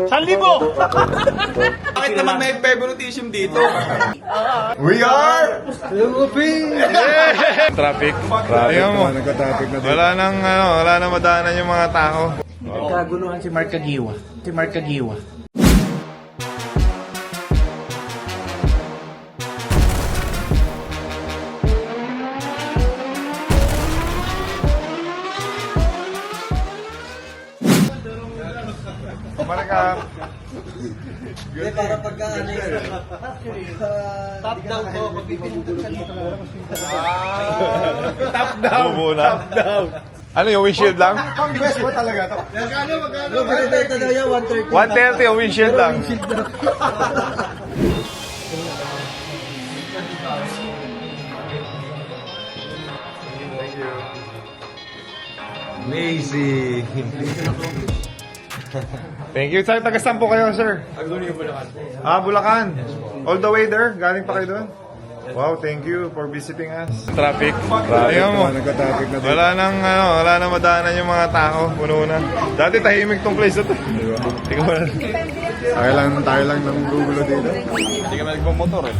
1,000! Bakit naman may favoritism dito? We are Traffic. Ayan mo. Nagka-traffic na dito. Wala nang madaanan yung mga tao. Kaguluhan si Mark Kagiwa. Kumari ka. Para pagka ano yun. Top down ko, Top down. Bubo na. Top down. Ano yung windshield lang? Pang best mo talaga to. Ito daw yan, 130. 130 yung windshield lang. Amazing. Thank you. Sir, taga-saan po kayo, sir? Bulacan. Bulacan. All the way there? Galing pa kayo doon? Wow, thank you for visiting us. Traffic. Ayan mo. Nagka-traffic na dito. Wala nang madaanan yung mga tao. Puno na. Dati tahimik tong place na to. Tingnan mo na. Tayo lang ng gugulo dito. Hindi ka na nagpamotor eh.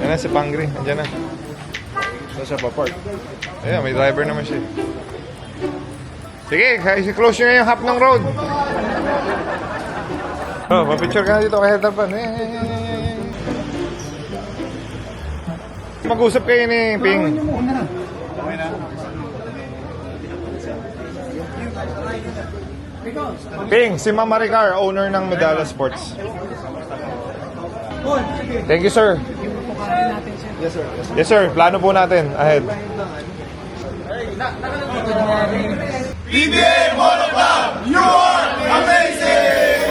Yan na si Pangri. Andiyan na. Saan siya pa-park? Ayan, may driver naman siya. Sige, close nyo yung half ng road. Oh, mapicture ka na dito kay Hedapan. Mag-usap kayo ni Ping. Ping, si Ma'am Maricar, owner ng Medalla Sports. Thank you, sir. Yes, sir. Yes, sir. Plano po natin. Ahead. PBA Moto Club, you are amazing!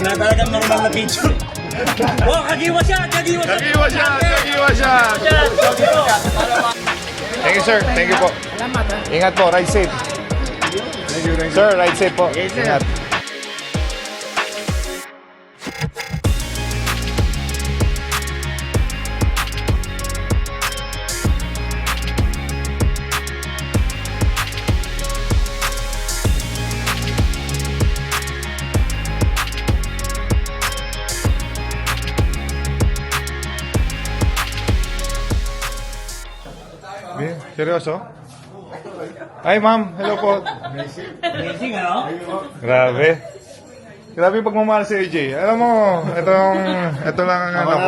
Talagang normal na picture. Oh, kagiwa siya! Kagiwa siya! Thank you, sir. Thank you po. Ingat po. Ride safe. Thank you. Sir, ride safe po. Ingat. Seryoso? Ay, ma'am. Hello po. Amazing, ano? Grabe. Grabe yung pagmamahal sa AJ. Alam mo, ito lang ang ano ko.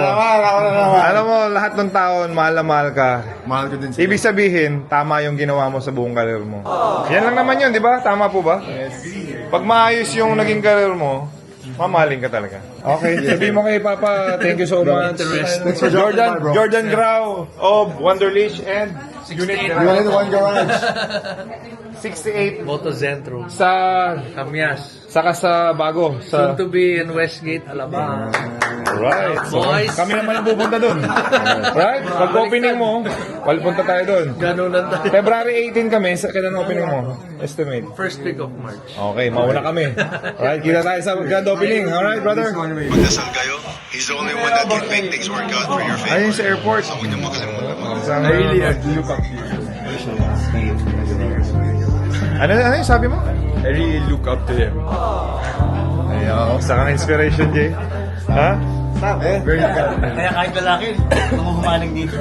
Alam mo, lahat ng taon, mahal na mahal ka. Mahal ko din siya. Ibig sabihin, tama yung ginawa mo sa buong karir mo. Yan lang naman yun, di ba? Tama po ba? Pag maayos yung naging karir mo, mamahalin ka talaga. Okay, sabihin mo kay Papa, thank you so much. Thanks for dropping by, bro. Jordan Grau of Wonderleach and Unit Unit 1 Garage. 68 Moto Zentrum. sa Kamyas. saka sa bago sa To be in Westgate, Alabang. right. So, Boys. kami naman ang pupunta doon. Right? Pag opening mo, punta tayo doon. Ganun lang tayo. February 18 kami, sa kailan opening mo? Estimate. First week of March. Okay, mauna kami. Alright, kita tayo sa grand opening. Alright, brother? Magdasal kayo. He's the only one that can make things work out for your favor. Ayun sa airport. Huwag niyo makalimutan. I really look up to you. Ano yung sabi mo? I really look up to him. Ayaw, sa kang inspiration, Jay. Ha? Very good. Kaya kahit lalaki, mahuhumaling dito.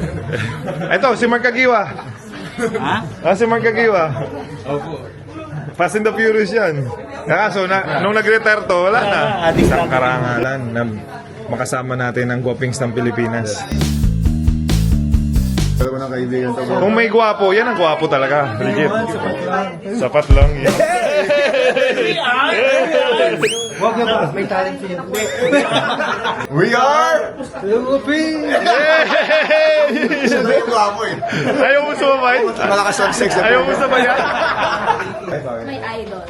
Ito, si Mark Kagiwa. Ha? Si Mark Kagiwa. Fast and the Furious yan. Kaso, nung nag-retire to, wala na. Isang karangalan na makasama natin ang guwapings ng Pilipinas. Pero ko ng kaibigan to, bro. Kung may gwapo, yan ang gwapo talaga. Legit. Sapat lang yan. Huwag na ba? May talent siya. We are Siya na yung gwapo eh. Ayaw mo sumabay? Malakas ang sex. Ayaw mo sabayan? May idol.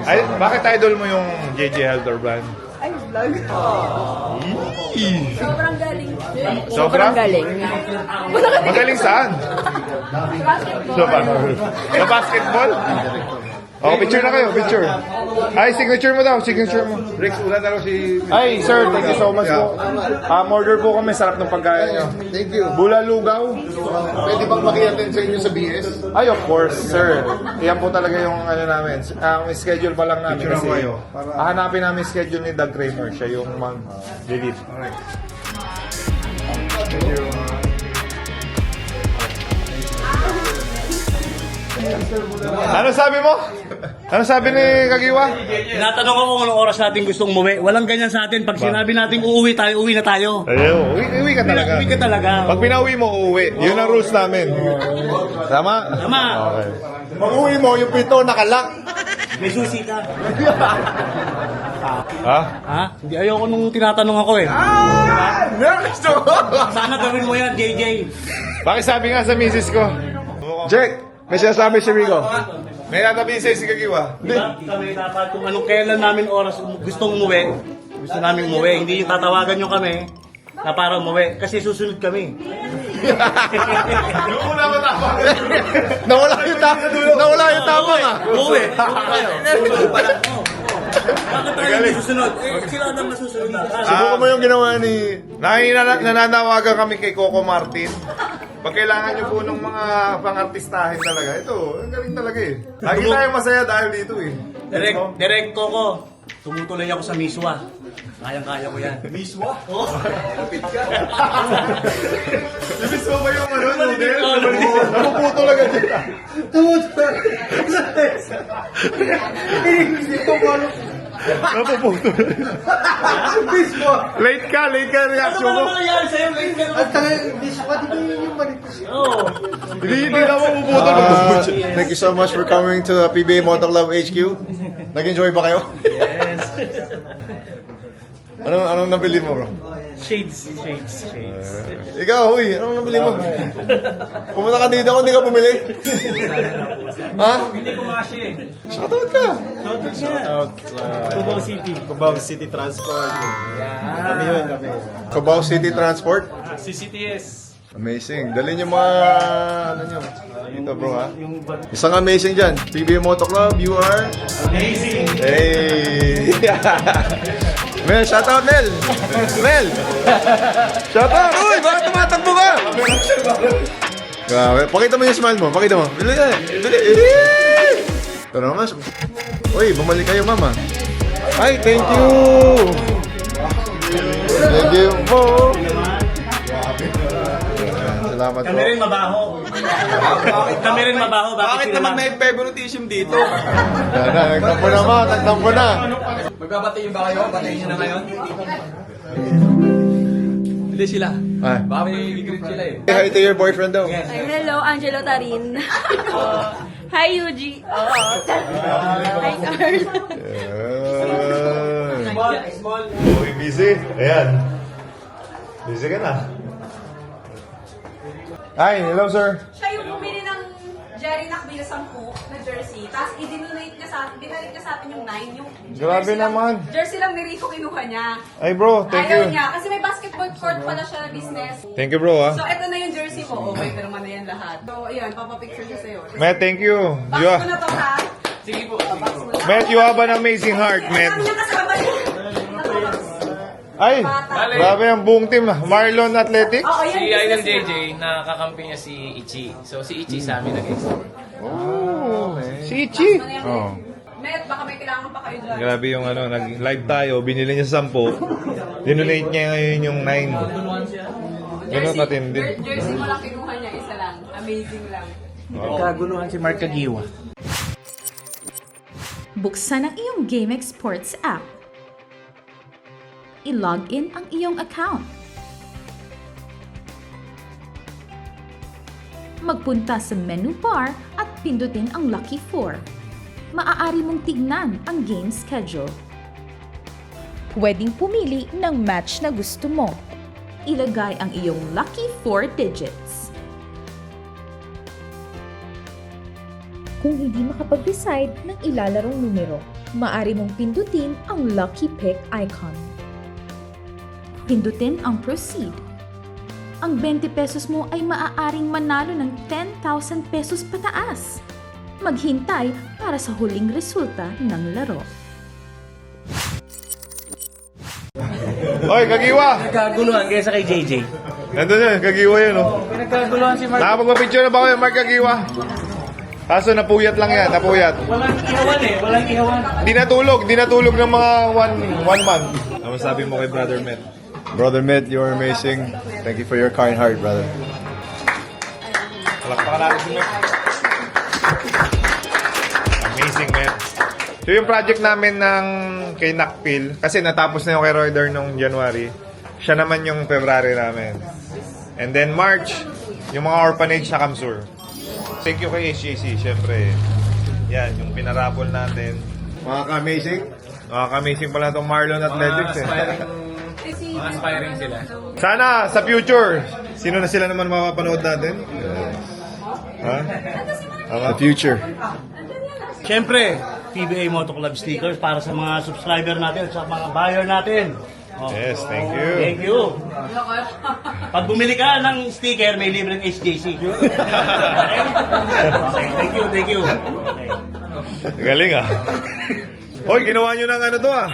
Ay, bakit idol mo yung JJ Helder brand? Ay, vlog. Sobrang galing. Sobrang galing. Magaling saan? Basketball. Sa basketball? Oh, picture na kayo, picture. Ay, signature mo daw, signature mo. Rex, ulan na raw si... Ay, sir, thank you so much po. Order po kami, sarap ng pagkain nyo. Thank you. Bula Lugaw. Pwede bang makiatin sa inyo sa BS? Ay, of course, sir. Yan po talaga yung ano namin. Ang schedule pa lang namin Picture kasi ako kayo. hahanapin namin yung schedule ni Doug Kramer. Siya yung mag-delete. Alright. Ano sabi mo? Ano sabi ni Kagiwa? Tinatanong ako kung anong oras natin gustong umuwi. Walang ganyan sa atin. Pag sinabi natin uuwi tayo, uwi na tayo. Ayaw, uwi ka talaga. Uwi ka talaga. Pag pinauwi mo, uuwi. Yun ang rules namin. Tama? Tama. Okay. Pag uwi mo, yung pito nakalak. May susi ka. Ha? Ha? Hindi ayoko nung tinatanong ako eh. Nervous to! Sana gawin mo yan, JJ. Bakit sabi nga sa misis ko? Jack, may sinasabi si Rico. May natabihin sa'yo si Kagiwa. Diba? Kami dapat kung anong kailan namin oras gustong umuwi, gusto namin umuwi. Hindi yung tatawagan nyo kami na para umuwi. Kasi susunod kami. Nawala yung tama nga. Uuwi. Kayo. Bakit tayo hindi susunod? Sila na masusunod na. Subukan mo yung ginawa ni... Nananawagan kami kay Coco Martin. Pag kailangan nyo po ng mga pang-artistahin talaga, ito, ang galing talaga eh. Lagi tayo masaya dahil dito eh. Direkto ko. Tumutuloy ako sa miswa. Kayang-kaya ko yan. Miswa? Oo. Ibis mo ba yung ano, noodle? Napuputo lang agad. Napuputo. Late ka reaction mo. nangyari sa'yo? Hindi na mapuputo. Thank you so much for coming to PBA Motor Club HQ. Nag-enjoy ba kayo? Yes. Anong nabili mo, bro? Shades. Ikaw, huy, anong nabili mo? Pumunta ka dito kung hindi ka bumili. Ha? Hindi ko kasi. Shoutout ka. Cubao City. Cubao City Transport. Kami yun, kami. Cubao City Transport. CCTS. Amazing. Dali niyo mga, ano nyo. Ito bro ha. Isang amazing dyan. PBA Motor Club, you are... Amazing. Hey! Mel, shoutout Mel! Mel! Shoutout! Uy, bakit tumatakbo ka? Grabe. Pakita mo yung smile mo. Pakita mo. Bili ka. Bili. Ito naman. Uy, bumalik kayo mama. Ay, thank you! Thank you po! Salamat po. Kami rin mabaho. Kami rin mabaho. Bakit naman may favoritism dito? Nagtampo na ma, nagtampo na. Magbabatiin ba kayo? Batiin nyo na ngayon? Hindi sila. Ay. Baka may greet sila eh. Say hi to your boyfriend daw. Hello, Angelo Tarin. Hi, Yuji. Hi, Carl. Uy, busy. Ayan. Busy ka na. Hi, hello sir. Siya yung bumili ng Jerry Nakbila 10 na jersey. Tapos i-donate niya sa atin yung 9. Yung Grabe jersey naman. Jersey lang ni Rico kinuha niya. Ay bro, thank Ayaw you. niya. Kasi may basketball court pala siya na business. Thank you bro So, ha. ito na yung jersey mo. Okay, pero naman na yan lahat. So, ayun, papapicture siya sa'yo. Matt, thank you. Box You mo are, na to, ha? Sige po. Box mo na. Matt, you have an amazing heart, Ang Matt. dami niya kasama niya. Ay, grabe ang buong team. Marlon Athletic. Oo, yan. Si Idol business niya. JJ, nakakampi niya si Ichi. So si Ichi sa amin nag-explore. Si Ichi. Ano yan? Oh. Met, baka may kailangan pa kayo dyan. Grabe yung ano, nag-live tayo, binili niya 10. Dinonate niya ngayon yung 9. Ganun katindi. Jersey mo lang kinuha niya, isa lang. Amazing lang. Kaguluhan si Mark Kagiwa. Buksan ang iyong GameX Sports app. I-log in ang iyong account. Magpunta sa menu bar at pindutin ang Lucky 4. Maaari mong tignan ang game schedule. Pwedeng pumili ng match na gusto mo. Ilagay ang iyong lucky 4 digits. Kung hindi makapag-decide ng ilalarong numero, maaari mong pindutin ang lucky pick icon. Pindutin ang proceed. Ang 20 pesos mo ay maaaring manalo ng 10,000 pesos pataas. maghintay para sa huling resulta ng laro. Oy, Kagiwa! Kaguluhan kaysa kay JJ. Nandun yun, Kagiwa yun, oh. Pinagkaguluhan si Mark. Nakapagpa-picture na ba kayo, Mark Kagiwa? Kaso napuyat lang yan, napuyat. Walang ihawan eh, walang ihawan. Di natulog ng mga one month. Ano sabi mo kay Brother Matt? Brother Matt, you're amazing. Thank you for your kind heart, brother. Palakpakan natin si Matt. Amazing, man. So yung project namin ng kay Nakpil, kasi natapos na yung kay Royder nung January, siya naman yung February namin. And then March, yung mga orphanage sa Kamsur. Thank you kay HJC, syempre. Yan, yung pinarapol natin. Mga ka-amazing. Nakaka-amazing pala itong Marlon Athletics eh. Aspiring sila. Sana sa future, sino na sila naman makapanood natin? Ha? The future. Siyempre, PBA Moto Club stickers para sa mga subscriber natin, sa mga buyer natin. Oh. Yes, thank you. Thank you. Pag bumili ka ng sticker, may libreng HJC. Okay, thank you. Okay. Galing ah. Hoy, ginawa nyo ng ano to ah.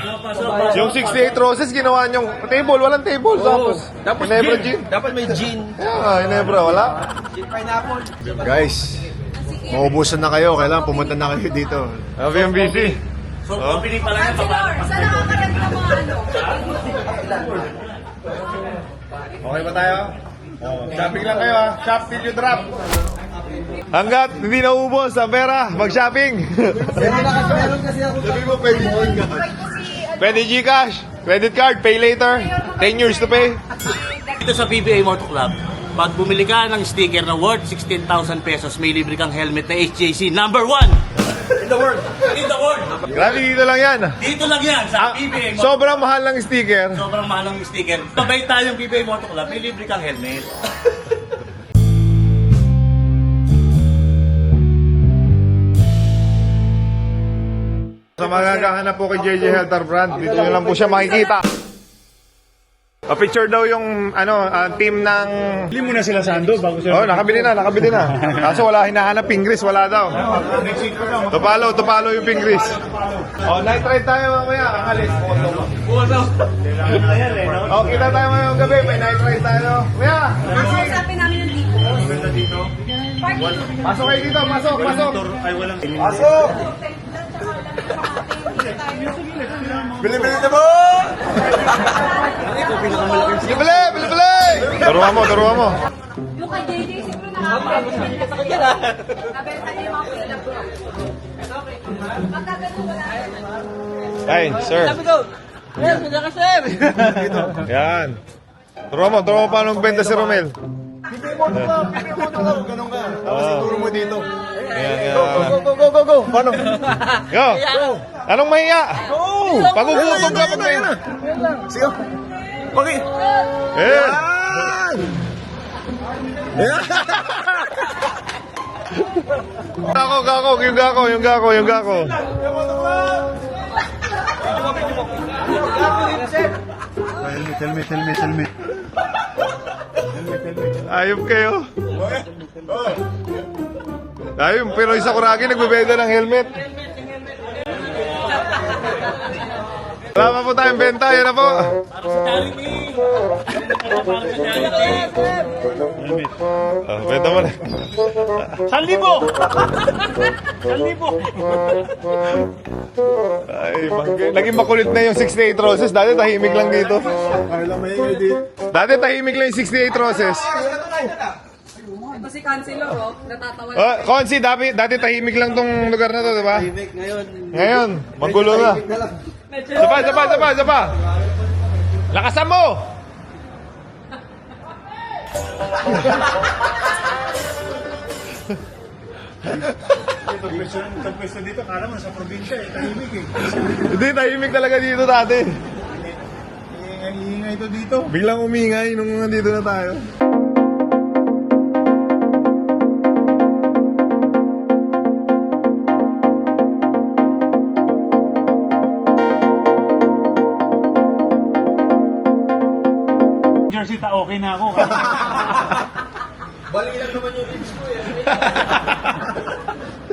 Yung 68 roses, ginawa nyo table, walang table. Tapos Ginebra gin. Dapat may gin. Yeah, Ginebra, wala. Guys, maubusan na kayo. Kailangan pumunta na kayo dito. Sabi yung busy. So, opening pa lang yan. Councilor, saan nakakarating ng mga ano? Okay ba tayo? Shopping lang kayo ah. Shop till you drop. Hanggat hindi naubos ang pera, mag-shopping. Sabi mo, pwede mo ka. Pwede Gcash, credit card, pay later, 10 years to pay. Dito sa PBA Moto Club, pag bumili ka ng sticker na worth 16,000 pesos, may libre kang helmet na HJC number 1 in the world. In the world. Grabe, dito lang yan. Dito lang yan sa Ah, PBA Moto Club. sobrang mahal ng sticker. Sobrang mahal ng sticker. Sabay tayong PBA Moto Club, may libre kang helmet. Sa mga naghahanap po kay JJ Helter Brand, dito nyo lang po siya makikita. Pa-picture daw yung team ng... Bili mo na sila Sando bago Oh, nakabili na. Kaso wala hinahanap pingris, wala daw. Tupalo yung pingris. Oh, night ride tayo mamaya, akalis. Oh, kita tayo ngayong gabi, may night ride tayo. Kuya, Kausapin namin ng dito. pasok kayo dito, pasok. Pasok! Bili na mo! Bili! Turuan mo. Yung kay JJ, siguro nakakabenta sa kanya. Nabenta niya yung mga kulab bro. Magkagano wala. Ay, sir. Yan. Turuan mo paano magbenta si Romel. Ganun ka. Tapos ituro mo dito. Yan. Go! Paano? Yo! Anong mahiya? Pagugutom ka pag may... Sige. Okay. Eh! Yung gako. Helmet. Ayop kayo. Ayop, pero isa kuragi nagbebenta ng helmet. Wala pa po tayong benta, yan na po. Benta mo na. 1,000! Ay, naging makulit na yung 68 roses. Dati tahimik lang dito. Kailan may ingay dito. Dati tahimik lang yung 68 roses. Ito si Councilor, oh. Natatawa. Oh, Konsi, dati tahimik lang tong lugar na to, di ba? Ngayon, magulo na. Sapa. Lakasan mo! Pagpwesto dito, kala mo sa probinsya eh. Tahimik eh. Hindi, tahimik talaga dito dati. Iingay ito dito. Biglang umingay nung nandito na tayo. Jersey, okay na ako. Bali lang naman yung ribs ko eh.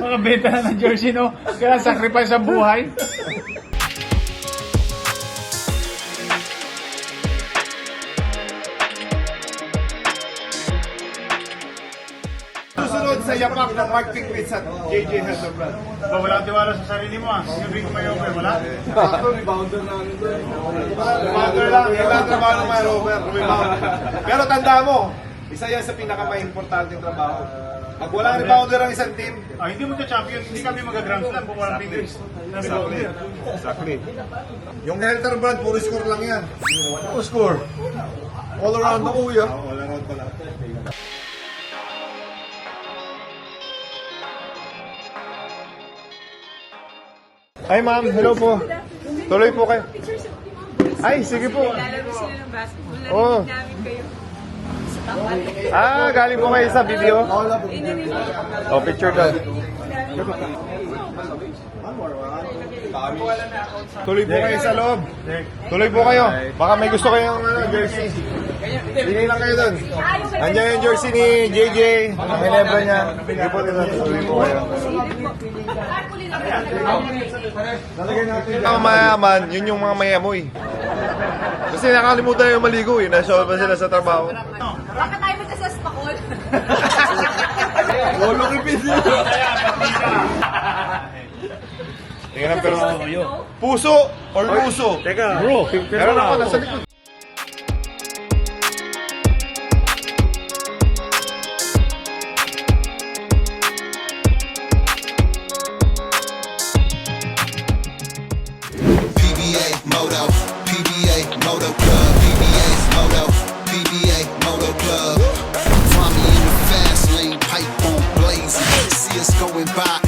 Nakabenta na ng jersey, no? Kaya sacrifice ang buhay. Susunod sa yapak ng Mark Pickwitz at JJ Helderbrand. Wala tiwala sa sarili mo, ah. Yung Rico Mayope, wala? Rebounder lang. Yung lang trabaho ng mga Robert. Pero tanda mo, isa yan sa pinaka-importanting trabaho. Pag walang rebounder ang isang team, Hindi mo ka-champion, hindi kami mag-Grand Slam kung walang figures. exactly. Yung Helderbrand, puro score lang yan. Puro score. All around the kuya. All around pala. Ay, ma'am. Hello po. Tuloy po kayo. Ay, sige po. Lalaro sila ng basketball. Oo. Narinig namin kayo. Galing po kayo sa video? Oh, picture daw. Tuloy po kayo sa loob. Tuloy po kayo. Baka may gusto kayong jersey. Bigay lang kayo doon. Andiyan yung jersey ni JJ. May nebra niya. Sige po nila. Tuloy po kayo. Ang mayaman, yun yung mga mayamoy. Kasi nakalimutan yung maligo eh. Nasa ba sila sa trabaho? Baka tayo magkasas-pakol. Lolo repeat nyo. Tingnan pero puso or luso? Teka, bro. Meron ako nasa likod. PBA Moto, PBA Moto Club, PBA's Moto, PBA Moto Club. Find me in the fast lane, pipe on blazing. See us going by